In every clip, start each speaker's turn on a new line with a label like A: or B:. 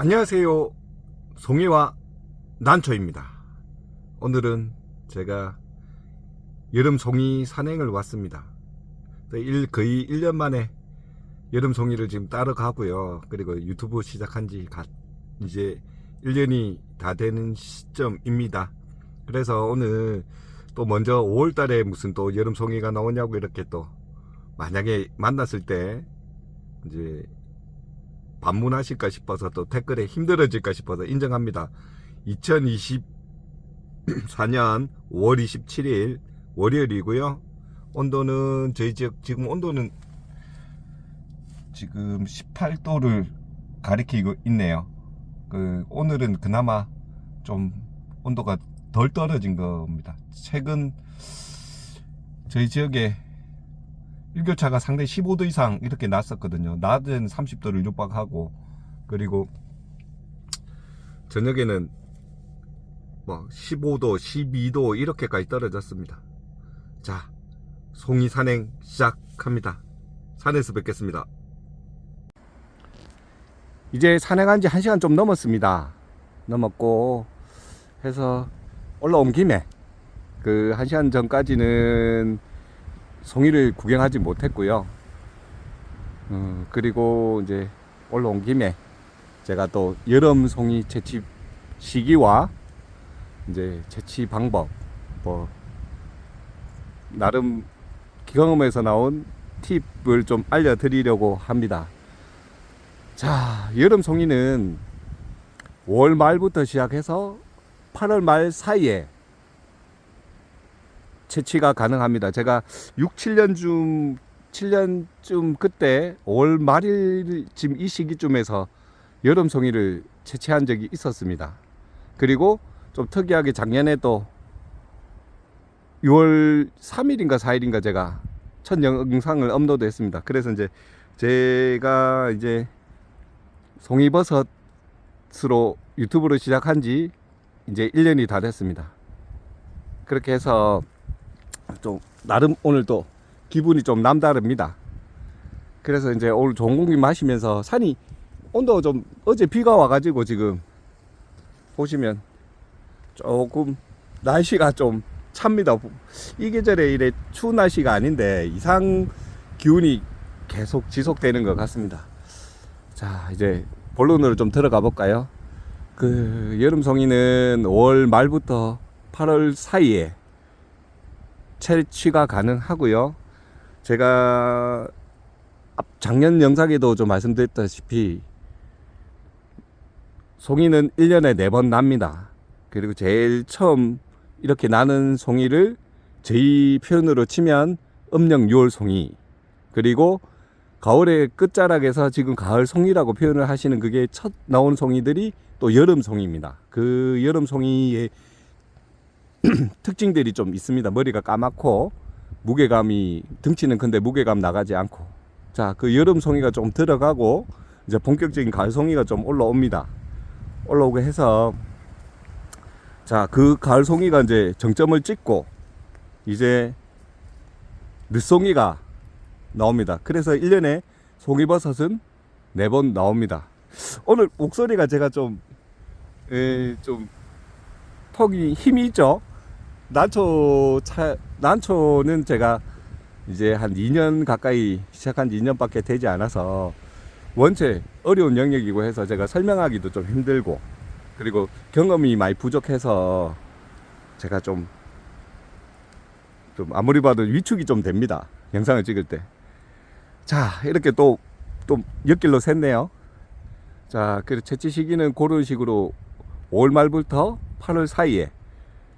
A: 안녕하세요. 송이와 난초입니다. 오늘은 제가 여름 송이 산행을 왔습니다. 거의 1년 만에 여름 송이를 지금 따러 가고요. 그리고 유튜브 시작한 지 이제 1년이 다 되는 시점입니다. 그래서 오늘 또 먼저 5월 달에 무슨 또 여름 송이가 나오냐고 이렇게 또 만약에 만났을 때 이제 반문하실까 싶어서 또 댓글에 힘들어질까 싶어서 인정합니다. 2024년 5월 27일 월요일이고요. 온도는 저희 지역 지금 온도는 지금 18도를 가리키고 있네요. 오늘은 그나마 좀 온도가 덜 떨어진 겁니다. 최근 저희 지역에 일교차가 상당히 15도 이상 이렇게 났었거든요. 낮은 30도를 육박하고, 그리고 저녁에는 뭐 15도 12도 이렇게까지 떨어졌습니다. 자, 송이 산행 시작합니다. 산에서 뵙겠습니다. 이제 산행한 지 1시간 좀 넘었고 해서 올라온 김에 1시간 전까지는 송이를 구경하지 못했고요. 그리고 이제 올라온 김에 제가 또 여름 송이 채취 시기와 이제 채취 방법, 뭐 나름 경험에서 나온 팁을 좀 알려드리려고 합니다. 자, 여름 송이는 5월 말부터 시작해서 8월 말 사이에 채취가 가능합니다. 제가 7년쯤 그때 5월 말일쯤 이 시기쯤에서 여름 송이를 채취한 적이 있었습니다. 그리고 좀 특이하게 작년에 또 6월 3일인가 4일인가 제가 첫 영상을 업로드 했습니다. 그래서 이제 제가 이제 송이버섯으로 유튜브를 시작한 지 이제 1년이 다 됐습니다. 그렇게 해서 좀 나름 오늘 또 기분이 좀 남다릅니다. 그래서 이제 오늘 좋은 공기 마시면서 산이 온도가 좀 어제 비가 와가지고 지금 보시면 조금 날씨가 좀 찹니다. 이 계절에 이래 추운 날씨가 아닌데 이상 기온이 계속 지속되는 것 같습니다. 자, 이제 본론으로 좀 들어가 볼까요? 여름 송이는 5월 말부터 8월 사이에 채취가 가능하고요. 제가 작년 영상에도 좀 말씀드렸다시피 송이는 1년에 4번 납니다. 그리고 제일 처음 이렇게 나는 송이를 저희 표현으로 치면 음력 6월 송이, 그리고 가을의 끝자락에서 지금 가을 송이라고 표현을 하시는 그게 첫 나온 송이들이 또 여름 송이입니다. 그 여름 송이의 특징들이 좀 있습니다. 머리가 까맣고 무게감이, 덩치는 큰데 무게감 나가지 않고. 자, 여름 송이가 좀 들어가고 이제 본격적인 가을 송이가 좀 올라오게 해서, 자, 가을 송이가 이제 정점을 찍고 이제 늦송이가 나옵니다. 그래서 1년에 송이버섯은 4번 나옵니다. 오늘 목소리가 제가 좀 턱이 힘이 있죠? 난초는 제가 이제 한 2년 가까이 시작한 지 2년밖에 되지 않아서 원체 어려운 영역이고 해서 제가 설명하기도 좀 힘들고, 그리고 경험이 많이 부족해서 제가 좀 아무리 봐도 위축이 좀 됩니다. 영상을 찍을 때. 자, 이렇게 또 엿길로 샜네요. 자, 그리고 채취 시기는 그런 식으로 5월 말부터 8월 사이에,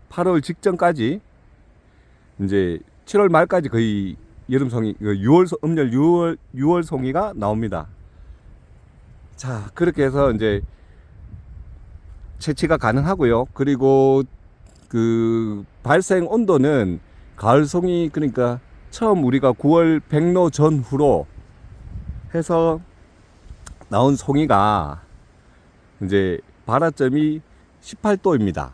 A: 8월 직전까지 이제 7월 말까지 거의 여름송이, 음력 6월 송이가 나옵니다. 자, 그렇게 해서 이제 채취가 가능하고요. 그리고 발생 온도는 가을 송이, 그러니까 처음 우리가 9월 백로 전후로 해서 나온 송이가 이제 발화점이 18도입니다.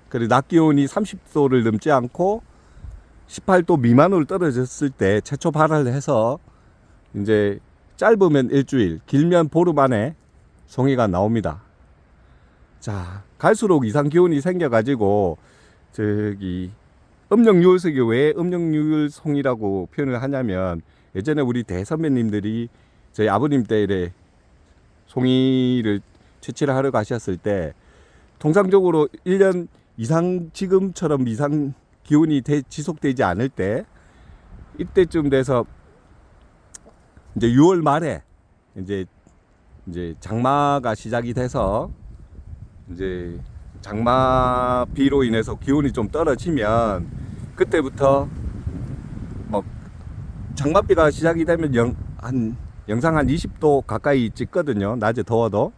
A: 그리고 낮 기온이 30도를 넘지 않고 18도 미만으로 떨어졌을 때 최초 발화를 해서 이제 짧으면 일주일, 길면 보름 안에 송이가 나옵니다. 자, 갈수록 이상 기온이 생겨가지고 저기 음력유월석이 왜 음력유월송이라고 표현을 하냐면, 예전에 우리 대선배님들이 저희 아버님 때에 송이를 채취를 하러 가셨을 때 통상적으로 1년 이상, 지금처럼 이상 기온이 지속되지 않을 때, 이때쯤 돼서 이제 6월 말에 이제 장마가 시작이 돼서 이제 장마비로 인해서 기온이 좀 떨어지면, 그때부터 뭐 장마비가 시작이 되면 영상 한 20도 가까이 찍거든요. 낮에 더워도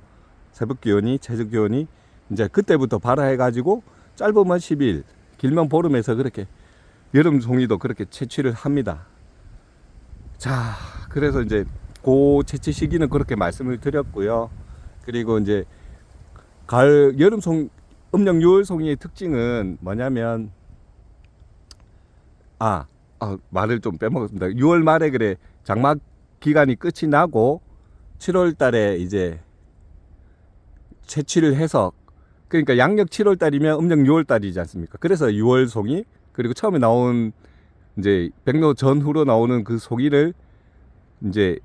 A: 새벽 기온이, 최저 기온이. 이제 그때부터 발화해 가지고 짧으면 10일, 길면 보름에서 그렇게 여름 송이도 그렇게 채취를 합니다. 자, 그래서 이제 그 채취 시기는 그렇게 말씀을 드렸고요. 그리고 이제 여름 음력 6월 송이의 특징은 뭐냐면, 말을 좀 빼먹었습니다. 6월 말에 그래 장마 기간이 끝이 나고 7월 달에 이제 채취를 해서, 그러니까 양력 7월 달이면 음력 6월 달이지 않습니까? 그래서 6월 송이, 그리고 처음에 나온 이제 백로 전후로 나오는 그 송이를 이제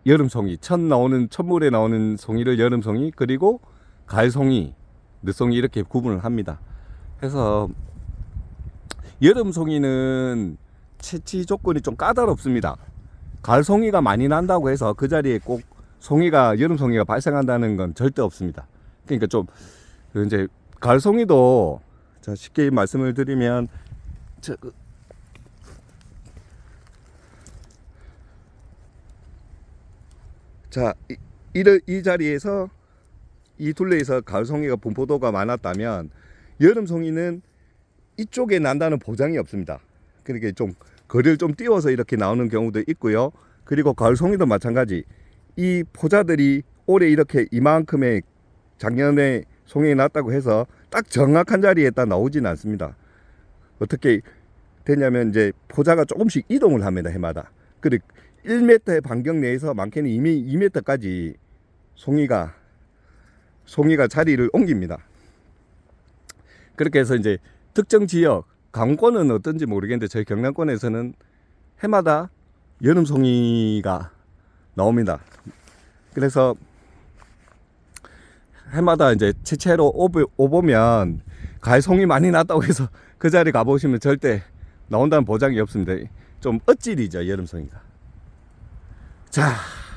A: 여름 송이, 첫물에 나오는 송이를 여름 송이, 그리고 가을 송이, 늦송이 이렇게 구분을 합니다. 그래서 여름 송이는 채취 조건이 좀 까다롭습니다. 가을 송이가 많이 난다고 해서 그 자리에 꼭 여름 송이가 발생한다는 건 절대 없습니다. 그러니까 좀 이제 가을 송이도, 자, 쉽게 말씀을 드리면, 자, 이 자리에서, 이 둘레에서 가을 송이가 분포도가 많았다면, 여름 송이는 이쪽에 난다는 보장이 없습니다. 그러니까 좀 거리를 좀 띄워서 이렇게 나오는 경우도 있고요. 그리고 가을 송이도 마찬가지. 이 포자들이 올해 이렇게 이만큼의 작년에 송이 났다고 해서 딱 정확한 자리에 딱 나오지는 않습니다. 어떻게 되냐면, 이제 포자가 조금씩 이동을 합니다, 해마다. 그리고 1m의 반경 내에서 많게는 2m까지 송이가 자리를 옮깁니다. 그렇게 해서 이제 특정 지역, 강원권은 어떤지 모르겠는데 저희 경남권에서는 해마다 여름 송이가 나옵니다. 그래서 해마다 이제 채취하러 오보면 가을 송이 많이 났다고 해서 그 자리 가보시면 절대 나온다는 보장이 없습니다. 좀 엇질이죠, 여름 송이가. 자,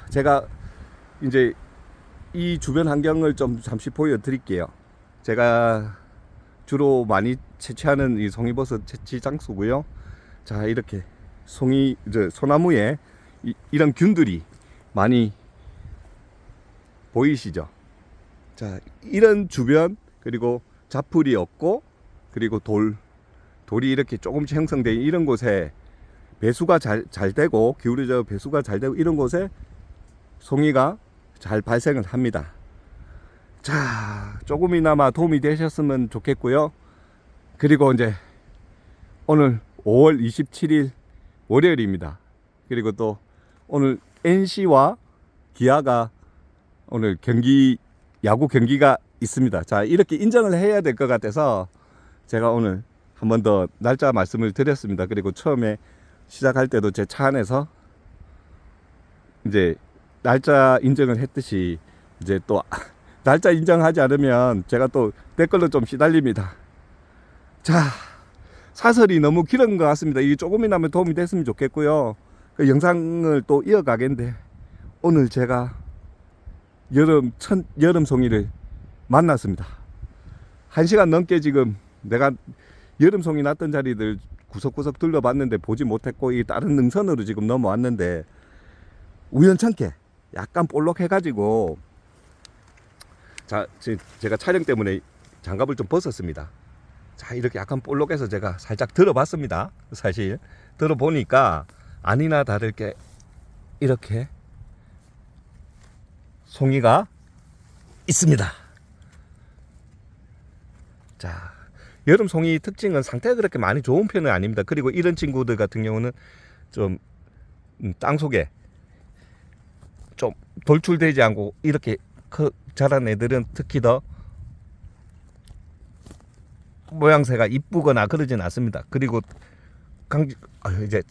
A: 제가 이제 이 주변 환경을 좀 잠시 보여드릴게요. 제가 주로 많이 채취하는 이 송이버섯 채취 장소고요. 자, 이렇게 소나무에 이런 균들이 많이 보이시죠? 자, 이런 주변, 그리고 자풀이 없고, 그리고 돌이 이렇게 조금씩 형성된 이런 곳에 배수가 잘 되고, 기울어져 배수가 잘 되고, 이런 곳에 송이가 잘 발생을 합니다. 자, 조금이나마 도움이 되셨으면 좋겠고요. 그리고 이제 오늘 5월 27일 월요일입니다. 그리고 또 오늘 NC와 기아가 오늘 야구 경기가 있습니다. 자, 이렇게 인정을 해야 될 것 같아서 제가 오늘 한 번 더 날짜 말씀을 드렸습니다. 그리고 처음에 시작할 때도 제 차 안에서 이제 날짜 인정을 했듯이, 이제 또 날짜 인정하지 않으면 제가 또 댓글로 좀 시달립니다. 자, 사설이 너무 길은 것 같습니다. 이게 조금이나마 도움이 됐으면 좋겠고요. 그 영상을 또 이어가겠는데, 오늘 제가 여름 송이를 만났습니다. 1시간 넘게 지금 내가 여름 송이 났던 자리들 구석구석 둘러봤는데 보지 못했고, 이 다른 능선으로 지금 넘어왔는데 우연찮게 약간 볼록해가지고, 자, 제가 촬영 때문에 장갑을 좀 벗었습니다. 자, 이렇게 약간 볼록해서 제가 살짝 들어봤습니다. 사실 들어보니까 아니나 다를게 이렇게 송이가 있습니다. 자, 여름 송이 특징은 상태가 그렇게 많이 좋은 편은 아닙니다. 그리고 이런 친구들 같은 경우는 좀 땅속에 좀 돌출되지 않고 이렇게 자란 애들은 특히 더 모양새가 이쁘거나 그러진 않습니다. 그리고 이제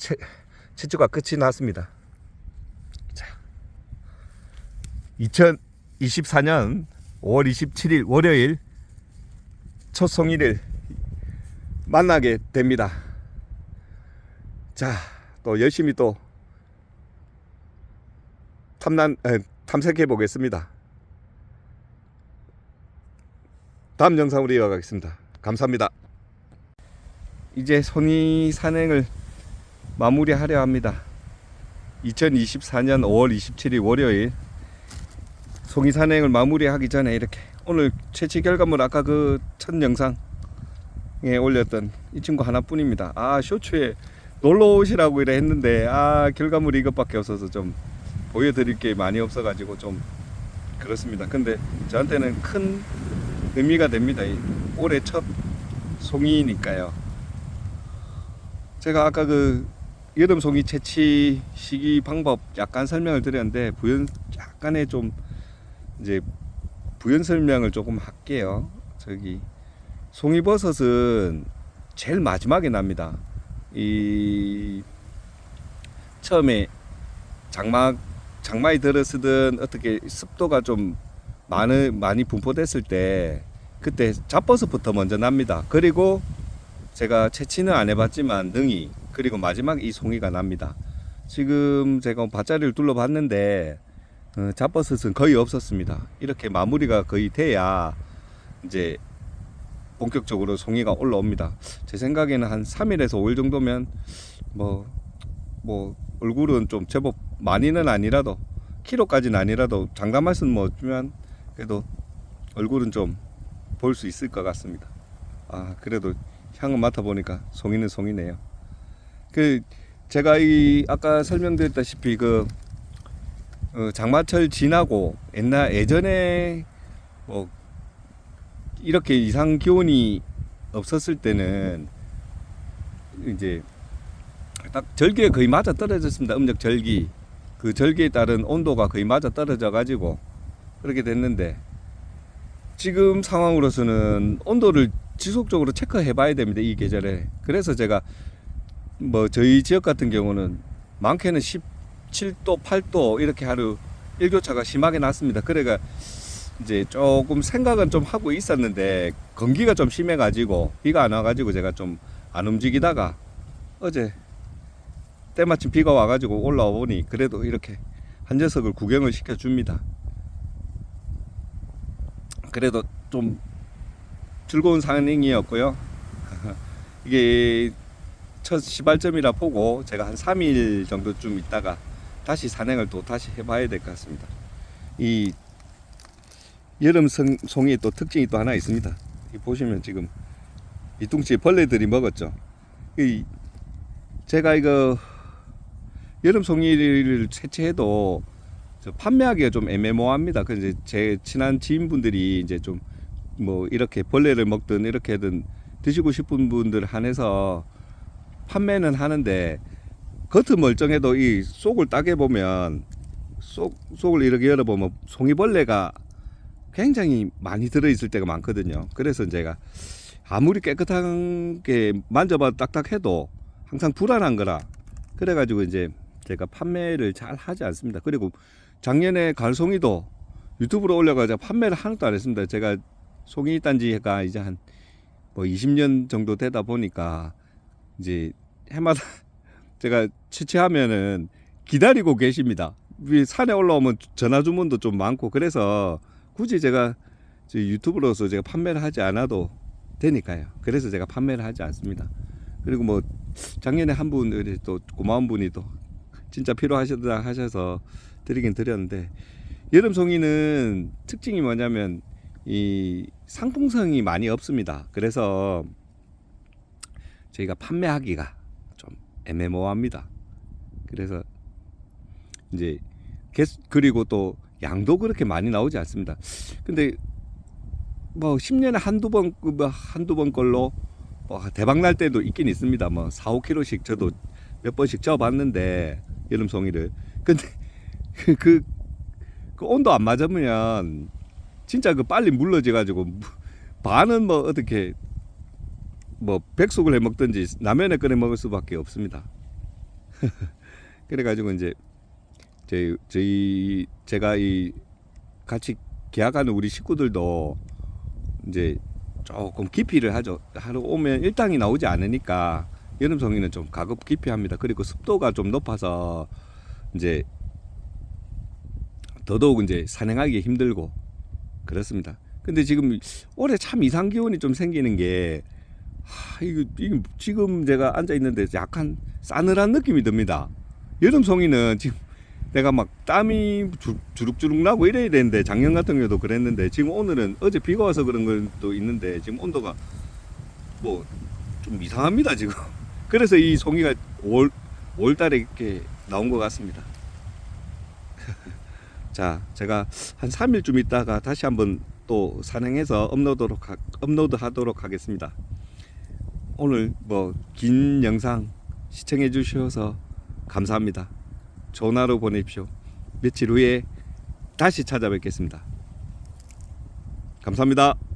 A: 채취가 끝이 났습니다. 자, 2024년 5월 27일 월요일 첫 송이를 만나게 됩니다. 자, 또 열심히 또 탐색해 보겠습니다. 다음 영상으로 이어가겠습니다. 감사합니다. 이제 송이 산행을 마무리하려 합니다. 2024년 5월 27일 월요일 송이 산행을 마무리하기 전에 이렇게 오늘 채취 결과물 아까 그 첫 영상에 올렸던 이 친구 하나뿐입니다. 쇼츠에 놀러 오시라고 이래 했는데 결과물이 이것밖에 없어서 좀 보여드릴 게 많이 없어가지고 좀 그렇습니다. 근데 저한테는 큰 의미가 됩니다. 올해 첫 송이니까요. 제가 아까 그 여름 송이 채취 시기 방법 약간 설명을 드렸는데 약간의 좀 이제 부연 설명을 조금 할게요. 저기 송이버섯은 제일 마지막에 납니다. 이 처음에 장마에 들어서든 어떻게 습도가 좀 많이 분포됐을 때 그때 잡버섯부터 먼저 납니다. 그리고 제가 채취는 안 해봤지만 능이 그리고 마지막 이 송이가 납니다. 지금 제가 밭자리를 둘러봤는데 잡버섯은 거의 없었습니다. 이렇게 마무리가 거의 돼야 이제 본격적으로 송이가 올라옵니다. 제 생각에는 한 3일에서 5일 정도면 뭐 얼굴은 좀 제법 많이는 아니라도 키로까지는 아니라도 장담 말씀 뭐 주면 그래도 얼굴은 좀 볼 수 있을 것 같습니다. 그래도 향을 맡아보니까 송이는 송이네요. 제가 아까 설명드렸다시피 장마철 지나고 예전에 뭐 이렇게 이상 기온이 없었을 때는 이제 딱 절기에 거의 맞아 떨어졌습니다. 음력 절기. 그 절기에 따른 온도가 거의 맞아 떨어져 가지고 그렇게 됐는데 지금 상황으로서는 온도를 지속적으로 체크해 봐야 됩니다. 이 계절에. 그래서 제가 저희 지역 같은 경우는 많게는 17도, 8도 이렇게 하루 일교차가 심하게 났습니다. 그래가 이제 조금 생각은 좀 하고 있었는데 건기가 좀 심해 가지고 비가 안 와 가지고 제가 좀 안 움직이다가 어제 때마침 비가 와 가지고 올라와 보니 그래도 이렇게 한 녀석을 구경을 시켜 줍니다. 그래도 좀 즐거운 산행이었고요. 이게 첫 시발점이라 보고 제가 한 3일 정도쯤 있다가 다시 산행을 또 다시 해봐야 될 것 같습니다. 이 여름 송이의 또 특징이 또 하나 있습니다. 보시면 지금 이뚱치 벌레들이 먹었죠. 제가 이거 여름 송이를 채취해도 판매하기가 좀 애매모호합니다. 그래서 제 친한 지인분들이 이제 좀 이렇게 벌레를 먹든 이렇게든 드시고 싶은 분들 한해서 판매는 하는데 겉은 멀쩡해도 이 속을 따게 보면 속을 이렇게 열어보면 송이벌레가 굉장히 많이 들어있을 때가 많거든요. 그래서 제가 아무리 깨끗한 게 만져봐도 딱딱해도 항상 불안한 거라 그래가지고 이제 제가 판매를 잘 하지 않습니다. 그리고 작년에 가을송이도 유튜브로 올려가지고 판매를 하나도 안 했습니다. 제가 송이 단지가 이제 한 20년 정도 되다 보니까 이제 해마다 제가 채취하면은 기다리고 계십니다. 산에 올라오면 전화 주문도 좀 많고 그래서 굳이 제가 유튜브로서 제가 판매를 하지 않아도 되니까요. 그래서 제가 판매를 하지 않습니다. 그리고 작년에 한 분 또 고마운 분이 또 진짜 필요하시다 하셔서 드리긴 드렸는데 여름 송이는 특징이 뭐냐면 이 상품성이 많이 없습니다. 그래서 저희가 판매하기가 좀 애매모호합니다. 그래서 이제 그리고 또 양도 그렇게 많이 나오지 않습니다. 근데 10년에 한두 번 걸로 대박 날 때도 있긴 있습니다. 4, 5kg씩 저도 몇 번씩 쪄봤는데 여름 송이를. 근데 그 그 온도 안 맞으면 진짜 그 빨리 물러져 가지고 반은 뭐 어떻게 뭐 백숙을 해 먹든지 라면에 끓여 먹을 수밖에 없습니다. 그래 가지고 이제 제가 이 같이 계약하는 우리 식구들도 이제 조금 기피를 하죠. 하루 오면 일당이 나오지 않으니까 여름 송이는 좀 가급 기피합니다. 그리고 습도가 좀 높아서 이제 더더욱 이제 산행하기 힘들고 그렇습니다. 근데 지금 올해 참 이상 기온이 좀 생기는 게 이거 지금 제가 앉아 있는데 약간 싸늘한 느낌이 듭니다. 여름 송이는 지금 내가 막 땀이 주룩주룩 나고 이래야 되는데 작년 같은 경우도 그랬는데 지금 오늘은 어제 비가 와서 그런 것도 있는데 지금 온도가 뭐 좀 이상합니다 지금. 그래서 이 송이가 5월 달에 이렇게 나온 것 같습니다. 자, 제가 한 3일쯤 있다가 다시 한번 또 산행해서 업로드 하도록 하겠습니다. 오늘 뭐 긴 영상 시청해 주셔서 감사합니다. 좋은 하루 보내십시오. 며칠 후에 다시 찾아뵙겠습니다. 감사합니다.